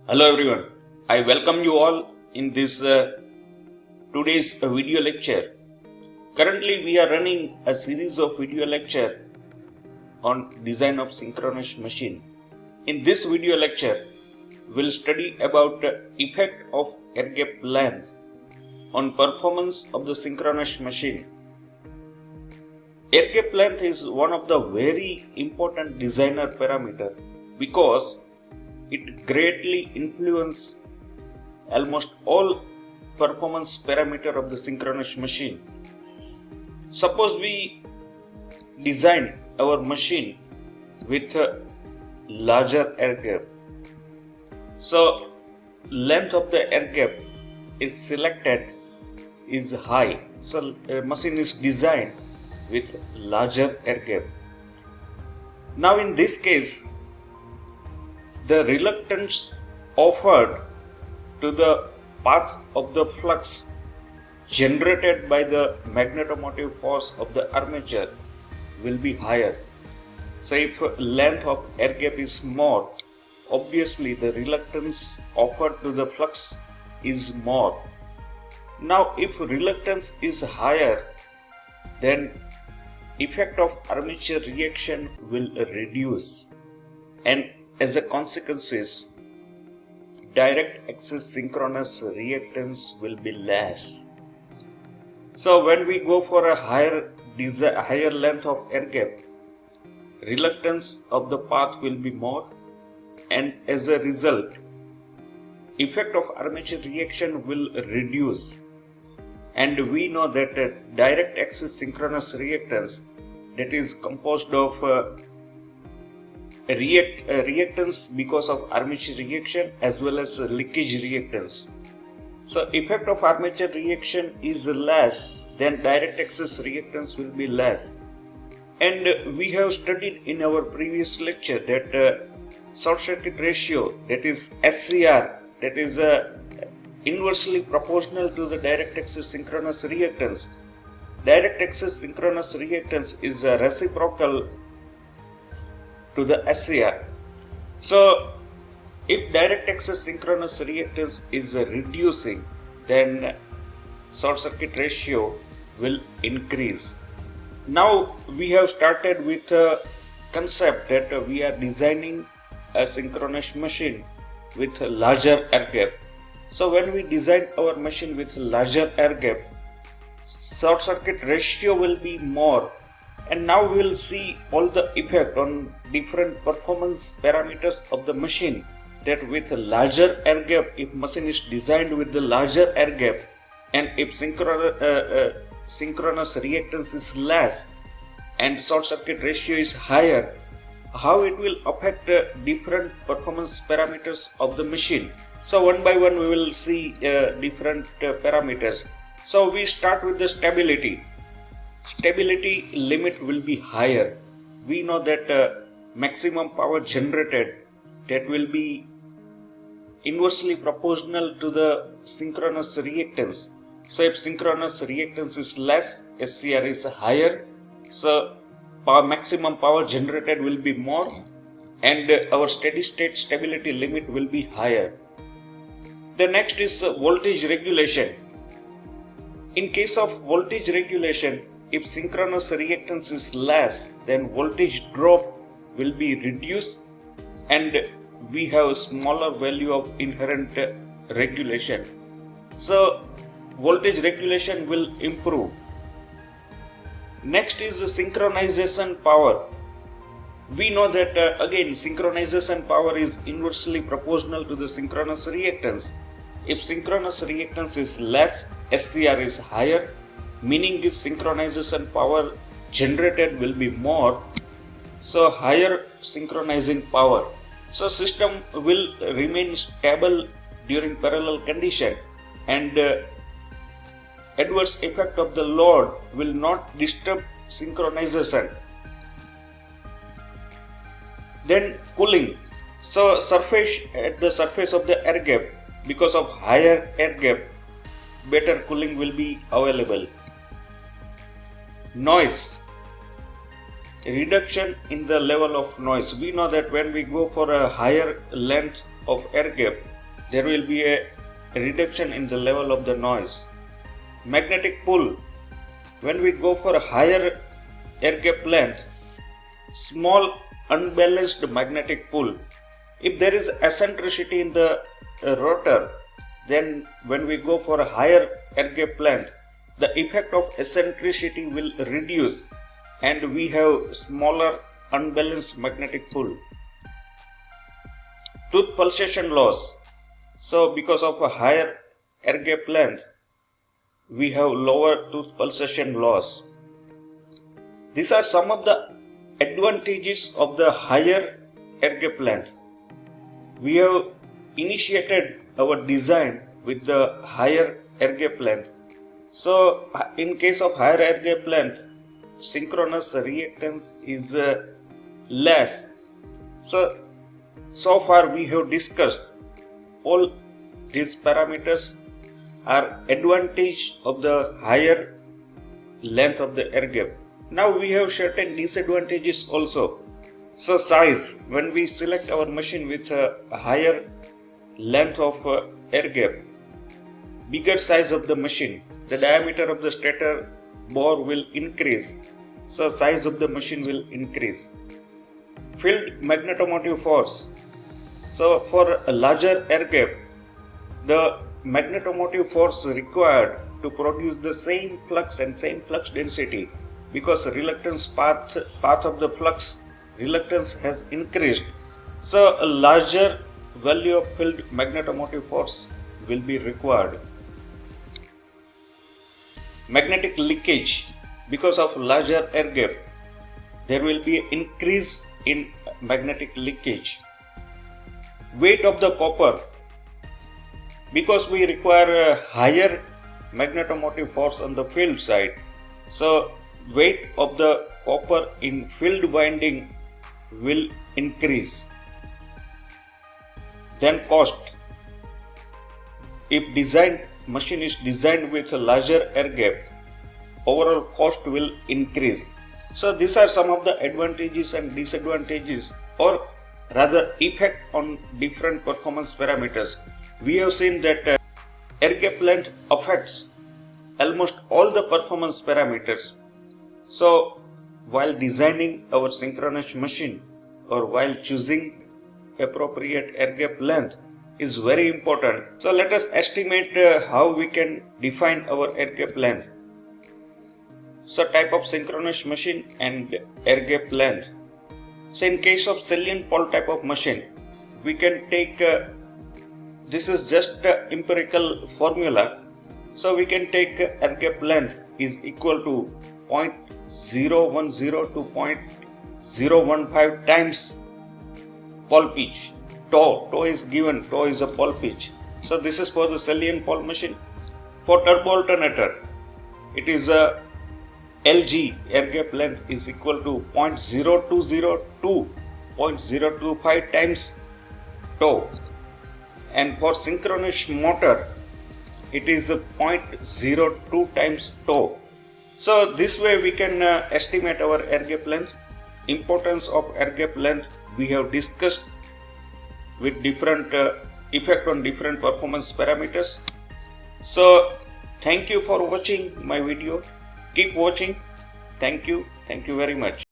Hello everyone, I welcome you all in this today's video lecture. Currently we are running a series of video lecture on design of synchronous machine. In this video lecture, we'll study about effect of air gap length on performance of the synchronous machine. Air gap length is one of the very important designer parameter because it greatly influences almost all performance parameter of the synchronous machine. Suppose we design our machine with a larger air gap. So length of the air gap is selected is high. So a machine is designed with larger air gap. Now in this case, the reluctance offered to the path of the flux generated by the magnetomotive force of the armature will be higher. So if length of air gap is more, obviously the reluctance offered to the flux is more. Now if reluctance is higher, then effect of armature reaction will reduce, and as a consequence, direct axis synchronous reactance will be less. So when we go for a higher length of air gap, reluctance of the path will be more, and as a result, effect of armature reaction will reduce. And we know that direct axis synchronous reactance, that is composed of reactance because of armature reaction as well as leakage reactance. So effect of armature reaction is less, then direct axis reactance will be less. And we have studied in our previous lecture that short circuit ratio, that is SCR, that is inversely proportional to the direct axis synchronous reactance. Direct axis synchronous reactance is reciprocal to the SCR. So if direct axis synchronous reactance is reducing, then short circuit ratio will increase. Now we have started with a concept that we are designing a synchronous machine with a larger air gap. So when we design our machine with larger air gap, short circuit ratio will be more, and now we will see all the effect on different performance parameters of the machine, that with a larger air gap, if machine is designed with the larger air gap, and if synchronous reactance is less and short circuit ratio is higher, how it will affect different performance parameters of the machine. So one by one we will see different parameters. So we start with the stability. Stability limit will be higher. We know that maximum power generated, that will be inversely proportional to the synchronous reactance. So if synchronous reactance is less, SCR is higher, so maximum power generated will be more, and our steady state stability limit will be higher. The next is voltage regulation. In case of voltage regulation, if synchronous reactance is less, then voltage drop will be reduced, and we have a smaller value of inherent regulation. So voltage regulation will improve. Next is the synchronization power. We know that again synchronization power is inversely proportional to the synchronous reactance. If synchronous reactance is less, SCR is higher, meaning this synchronization power generated will be more, so higher synchronizing power. So system will remain stable during parallel condition, and adverse effect of the load will not disturb synchronization. Then cooling. So at the surface of the air gap, because of higher air gap, better cooling will be available. Noise. Reduction in the level of noise. We know that when we go for a higher length of air gap, there will be a reduction in the level of the noise. Magnetic pull, when we go for a higher air gap length, small unbalanced magnetic pull, if there is eccentricity in the rotor, then when we go for a higher air gap length, the effect of eccentricity will reduce and we have smaller unbalanced magnetic pull. Tooth pulsation loss. So because of a higher air gap length, we have lower tooth pulsation loss. These are some of the advantages of the higher air gap length. We have initiated our design with the higher air gap length. So in case of higher air gap length, synchronous reactance is less. So far we have discussed all these parameters are advantage of the higher length of the air gap. Now we have certain disadvantages also. So size, when we select our machine with a higher length of air gap, bigger size of the machine, the diameter of the stator bore will increase. So size of the machine will increase. Field magnetomotive force. So for a larger air gap, the magnetomotive force required to produce the same flux and same flux density, because reluctance path of the flux reluctance has increased. So a larger value of field magnetomotive force will be required. Magnetic leakage. Because of larger air gap, there will be an increase in magnetic leakage. Weight of the copper. Because we require a higher magnetomotive force on the field side, so weight of the copper in field winding will increase. Then cost. If machine is designed with a larger air gap, overall cost will increase. So these are some of the advantages and disadvantages, or rather effect on different performance parameters. We have seen that air gap length affects almost all the performance parameters. So while designing our synchronous machine or while choosing appropriate air gap length is very important. So let us estimate how we can define our air gap length. So type of synchronous machine and air gap length. So in case of salient pole type of machine, we can take this is just empirical formula. So we can take air gap length is equal to 0.010 to 0.015 times pole pitch. Tau is given, tau is a pole pitch. So this is for the salient pole machine. For turbo alternator, it is a LG, air gap length, is equal to 0.020 to 0.025 times tau. And for synchronous motor, it is a 0.02 times tau. So this way we can estimate our air gap length. Importance of air gap length we have discussed with different effect on different performance parameters. So thank you for watching my video. Keep watching. Thank you very much.